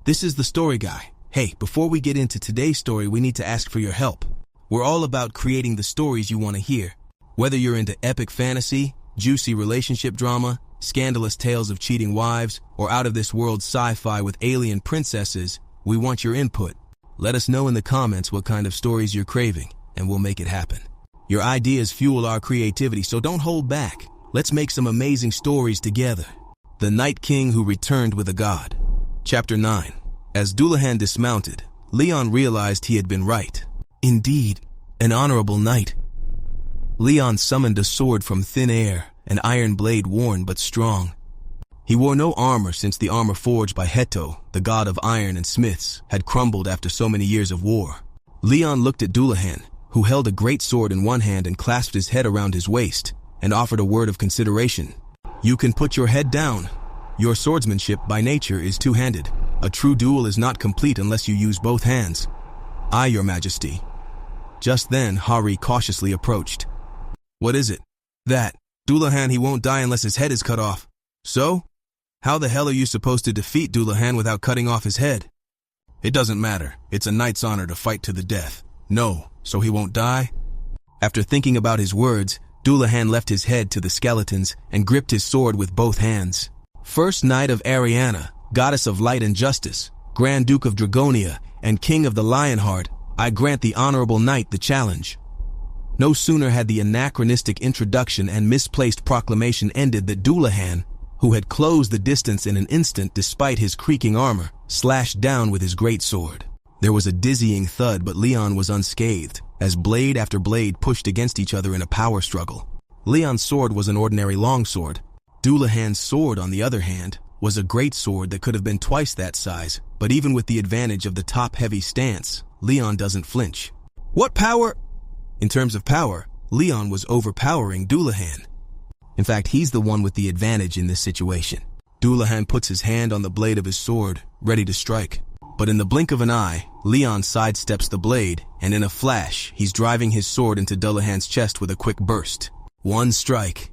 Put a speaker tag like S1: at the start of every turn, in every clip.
S1: This is the story guy. Hey, before we get into today's story, we need to ask for your help. We're all about creating the stories you want to hear. Whether you're into epic fantasy, juicy relationship drama, scandalous tales of cheating wives, or out-of-this-world sci-fi with alien princesses, we want your input. Let us know in the comments what kind of stories you're craving, and we'll make it happen. Your ideas fuel our creativity, so don't hold back. Let's make some amazing stories together. The Night King Who Returned with a God. Chapter 9. As Dulahan dismounted, Leon realized he had been right. Indeed, an honorable knight. Leon summoned a sword from thin air, an iron blade worn but strong. He wore no armor since the armor forged by Heto, the god of iron and smiths, had crumbled after so many years of war. Leon looked at Dulahan, who held a great sword in one hand and clasped his head around his waist, and offered a word of consideration. You can put your head down. Your swordsmanship by nature is two-handed. A true duel is not complete unless you use both hands. Aye, your majesty. Just then, Hari cautiously approached. What is it? That. Dulahan, he won't die unless his head is cut off. So? How the hell are you supposed to defeat Dulahan without cutting off his head? It doesn't matter. It's a knight's honor to fight to the death. No, so he won't die? After thinking about his words, Dulahan left his head to the skeletons and gripped his sword with both hands. First Knight of Ariana, Goddess of Light and Justice, Grand Duke of Dragonia, and King of the Lionheart, I grant the honorable knight the challenge. No sooner had the anachronistic introduction and misplaced proclamation ended that Dulahan, who had closed the distance in an instant despite his creaking armor, slashed down with his great sword. There was a dizzying thud, but Leon was unscathed, as blade after blade pushed against each other in a power struggle. Leon's sword was an ordinary longsword. Dulahan's sword, on the other hand, was a great sword that could have been twice that size, but even with the advantage of the top-heavy stance, Leon doesn't flinch. What power? In terms of power, Leon was overpowering Dulahan. In fact, he's the one with the advantage in this situation. Dulahan puts his hand on the blade of his sword, ready to strike. But in the blink of an eye, Leon sidesteps the blade, and in a flash, he's driving his sword into Dulahan's chest with a quick burst. One strike.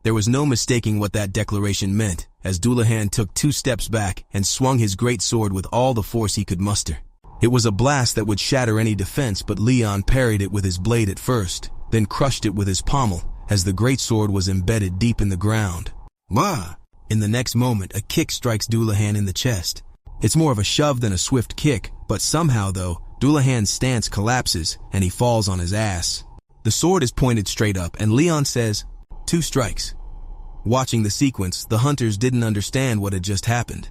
S1: There was no mistaking what that declaration meant, as Dulahan took 2 steps back and swung his great sword with all the force he could muster. It was a blast that would shatter any defense, but Leon parried it with his blade at first, then crushed it with his pommel, as the great sword was embedded deep in the ground. Wah! In the next moment, a kick strikes Dulahan in the chest. It's more of a shove than a swift kick, but somehow though, Dulahan's stance collapses and he falls on his ass. The sword is pointed straight up and Leon says, 2 strikes. Watching the sequence, the hunters didn't understand what had just happened.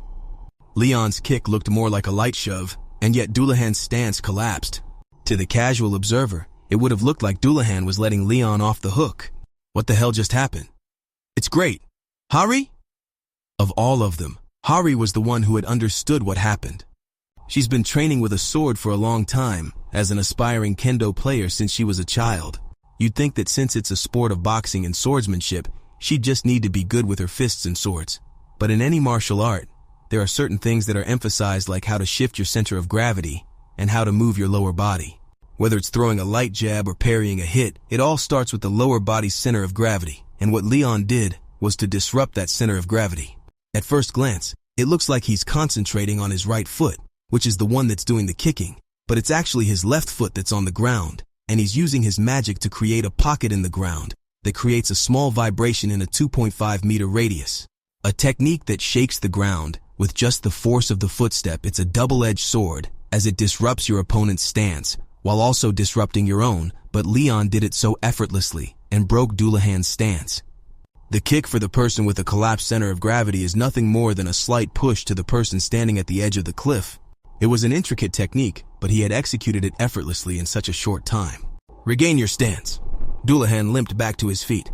S1: Leon's kick looked more like a light shove, and yet Dulahan's stance collapsed. To the casual observer, it would have looked like Dulahan was letting Leon off the hook. What the hell just happened? It's great. Hari? Of all of them, Hari was the one who had understood what happened. She's been training with a sword for a long time, as an aspiring kendo player since she was a child. You'd think that since it's a sport of boxing and swordsmanship, she'd just need to be good with her fists and swords. But in any martial art, there are certain things that are emphasized, like how to shift your center of gravity and how to move your lower body. Whether it's throwing a light jab or parrying a hit, it all starts with the lower body's center of gravity. And what Leon did was to disrupt that center of gravity. At first glance, it looks like he's concentrating on his right foot, which is the one that's doing the kicking, but it's actually his left foot that's on the ground, and he's using his magic to create a pocket in the ground that creates a small vibration in a 2.5-meter radius. A technique that shakes the ground with just the force of the footstep. It's a double-edged sword, as it disrupts your opponent's stance, while also disrupting your own, but Leon did it so effortlessly and broke Dulahan's stance. The kick for the person with a collapsed center of gravity is nothing more than a slight push to the person standing at the edge of the cliff. It was an intricate technique, but he had executed it effortlessly in such a short time. Regain your stance. Dulahan limped back to his feet.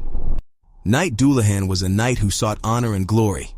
S1: Knight Dulahan was a knight who sought honor and glory.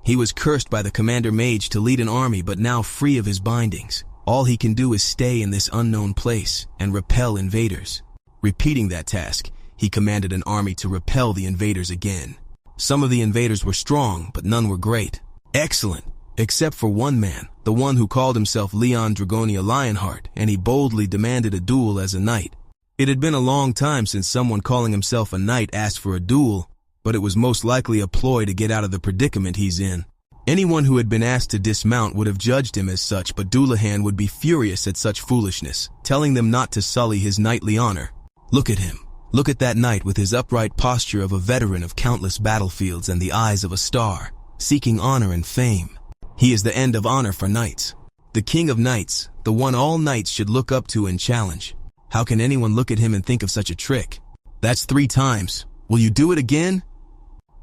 S1: He was cursed by the commander mage to lead an army, but now free of his bindings. All he can do is stay in this unknown place and repel invaders. Repeating that task, he commanded an army to repel the invaders again. Some of the invaders were strong, but none were great. Excellent, except for one man, the one who called himself Leon Dragonia Lionheart, and he boldly demanded a duel as a knight. It had been a long time since someone calling himself a knight asked for a duel, but it was most likely a ploy to get out of the predicament he's in. Anyone who had been asked to dismount would have judged him as such, but Dulahan would be furious at such foolishness, telling them not to sully his knightly honor. Look at him. Look at that knight with his upright posture of a veteran of countless battlefields and the eyes of a star, seeking honor and fame. He is the end of honor for knights. The king of knights, the one all knights should look up to and challenge. How can anyone look at him and think of such a trick? That's 3 times. Will you do it again?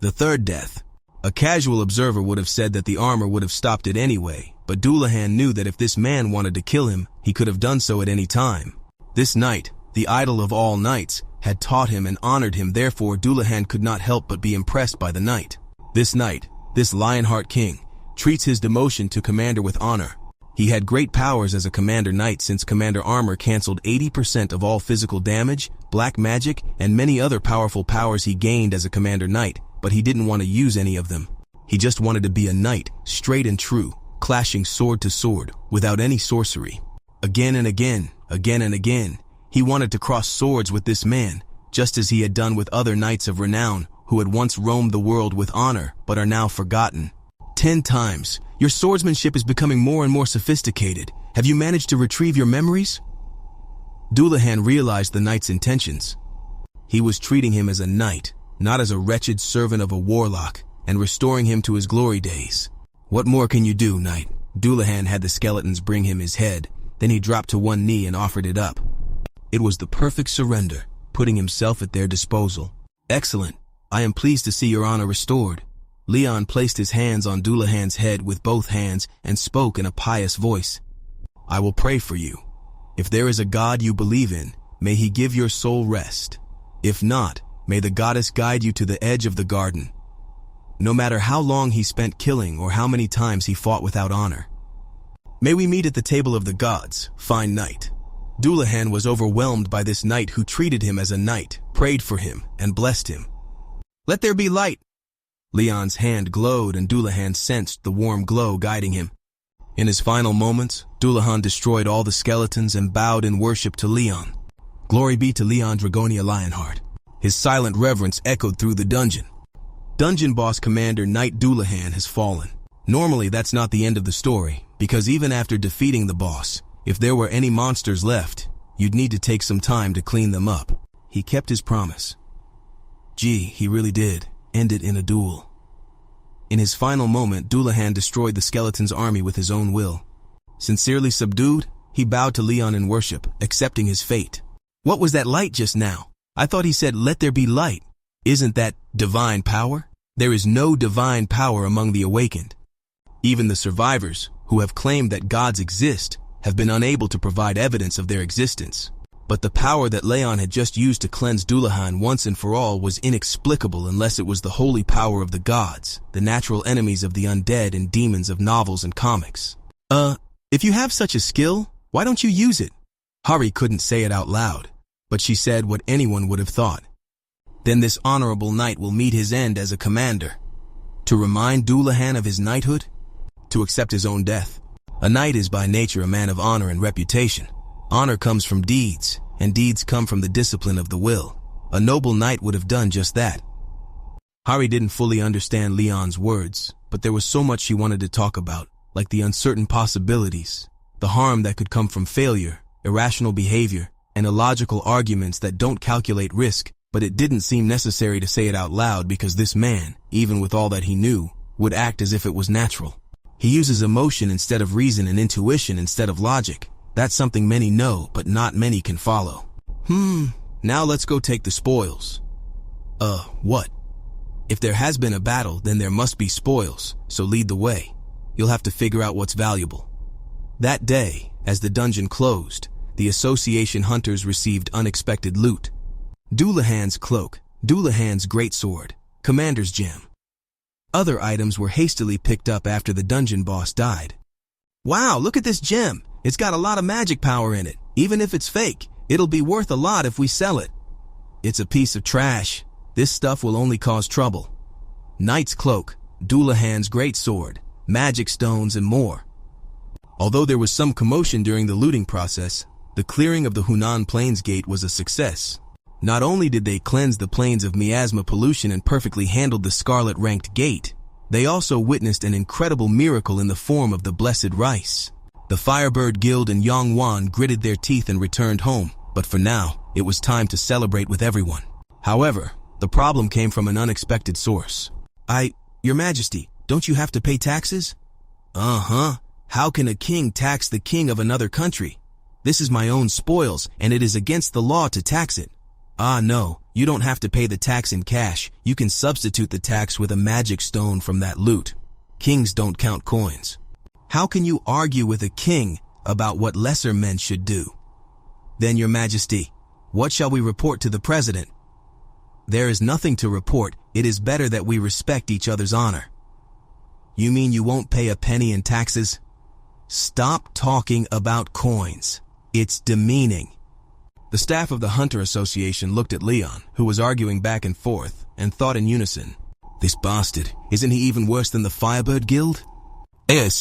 S1: The third death. A casual observer would have said that the armor would have stopped it anyway, but Dulahan knew that if this man wanted to kill him, he could have done so at any time. This knight, the idol of all knights, had taught him and honored him, therefore Dulahan could not help but be impressed by the knight. This knight, this Lionheart king, treats his demotion to commander with honor. He had great powers as a commander knight since commander armor canceled 80% of all physical damage, black magic, and many other powerful powers he gained as a commander knight, but he didn't want to use any of them. He just wanted to be a knight, straight and true, clashing sword to sword, without any sorcery. Again and again, again and again, he wanted to cross swords with this man, just as he had done with other knights of renown who had once roamed the world with honor but are now forgotten. 10 times. Your swordsmanship is becoming more and more sophisticated. Have you managed to retrieve your memories? Dulahan realized the knight's intentions. He was treating him as a knight, not as a wretched servant of a warlock, and restoring him to his glory days. What more can you do, knight? Dulahan had the skeletons bring him his head, then he dropped to one knee and offered it up. It was the perfect surrender, putting himself at their disposal. Excellent. I am pleased to see your honor restored. Leon placed his hands on Dulahan's head with both hands and spoke in a pious voice. I will pray for you. If there is a God you believe in, may he give your soul rest. If not, may the goddess guide you to the edge of the garden. No matter how long he spent killing or how many times he fought without honor. May we meet at the table of the gods, fine knight. Dulahan was overwhelmed by this knight who treated him as a knight, prayed for him, and blessed him. Let there be light. Leon's hand glowed and Dulahan sensed the warm glow guiding him. In his final moments, Dulahan destroyed all the skeletons and bowed in worship to Leon. Glory be to Leon Dragonia Lionheart. His silent reverence echoed through the dungeon. Dungeon boss commander Knight Dulahan has fallen. Normally that's not the end of the story, because even after defeating the boss, if there were any monsters left, you'd need to take some time to clean them up. He kept his promise. Gee, he really did. End it in a duel. In his final moment, Dulahan destroyed the skeleton's army with his own will. Sincerely subdued, he bowed to Leon in worship, accepting his fate. What was that light just now? I thought he said, let there be light. Isn't that divine power? There is no divine power among the awakened. Even the survivors, who have claimed that gods exist, have been unable to provide evidence of their existence. But the power that Leon had just used to cleanse Dulahan once and for all was inexplicable unless it was the holy power of the gods, the natural enemies of the undead and demons of novels and comics. If you have such a skill, why don't you use it? Hari couldn't say it out loud, but she said what anyone would have thought. Then this honorable knight will meet his end as a commander. To remind Dulahan of his knighthood? To accept his own death. A knight is by nature a man of honor and reputation. Honor comes from deeds, and deeds come from the discipline of the will. A noble knight would have done just that. Hari didn't fully understand Leon's words, but there was so much she wanted to talk about, like the uncertain possibilities, the harm that could come from failure, irrational behavior, and illogical arguments that don't calculate risk, but it didn't seem necessary to say it out loud because this man, even with all that he knew, would act as if it was natural. He uses emotion instead of reason and intuition instead of logic. That's something many know, but not many can follow. Now let's go take the spoils. What? If there has been a battle, then there must be spoils, so lead the way. You'll have to figure out what's valuable. That day, as the dungeon closed, the association hunters received unexpected loot. Dulahan's cloak, Dulahan's greatsword, commander's gem. Other items were hastily picked up after the dungeon boss died. Wow, look at this gem. It's got a lot of magic power in it. Even if it's fake, it'll be worth a lot if we sell it. It's a piece of trash. This stuff will only cause trouble. Knight's cloak, Dulahan's greatsword, magic stones, and more. Although there was some commotion during the looting process, the clearing of the Hunan Plains Gate was a success. Not only did they cleanse the plains of miasma pollution and perfectly handled the scarlet-ranked gate, They also witnessed an incredible miracle in the form of the blessed rice. The Firebird Guild and Yongwan gritted their teeth and returned home, but for now, it was time to celebrate with everyone. However, the problem came from an unexpected source. Your Majesty, don't you have to pay taxes? Uh-huh. How can a king tax the king of another country? This is my own spoils, and it is against the law to tax it. Ah, no, you don't have to pay the tax in cash. You can substitute the tax with a magic stone from that loot. Kings don't count coins. How can you argue with a king about what lesser men should do? Then, Your Majesty, what shall we report to the president? There is nothing to report. It is better that we respect each other's honor. You mean you won't pay a penny in taxes? Stop talking about coins. It's demeaning. The staff of the Hunter Association looked at Leon, who was arguing back and forth, and thought in unison, "This bastard, isn't he even worse than the Firebird Guild?" Yes,